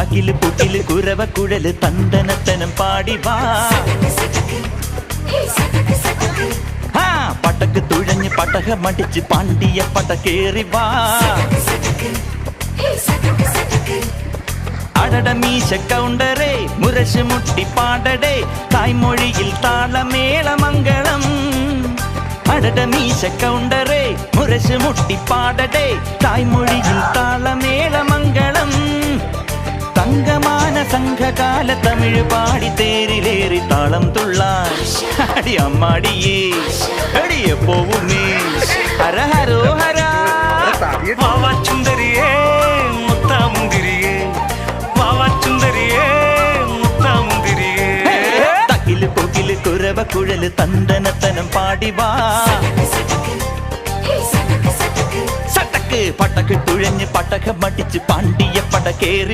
തകില് പുകില് കുരവ കുഴല് തന്തനത്തനം പാടി വാ. പടക്ക് തുഴഞ്ഞ് പടക മടിച്ച് പാണ്ടിയ പട കേറി വാ. അടട മീശ കൗണ്ടറേ മുരശ് മുട്ടി പാടടേ തായ്മൊഴിയിൽ താളമേള മംഗളം. അടട മീശ കൗണ്ടറേ മുരശ് മുട്ടി പാടടേ തായ്മൊഴിയിൽ താളമേള മംഗളം. തങ്കമാന സംഘകാല തമിഴ് പാടി തേരിലേറി താളം തുള്ളാൻ അടി അമ്മാടിയേ അടിയെ പോവുമേ. ഹര ഹരോ ഹര ചുന്ദരിയേ മുത്താമുന്തിരിയേ ചുന്ദരിയേ മുത്താമുന്തിരിയേ. തകില് പൊകില് കുരവ കുഴല് തന്തനത്തനം പാടി വാ. സട്ടക്ക് പടക്ക് തുഴഞ്ഞ് പടക മടിച്ച് പാണ്ടിയ പട കേറി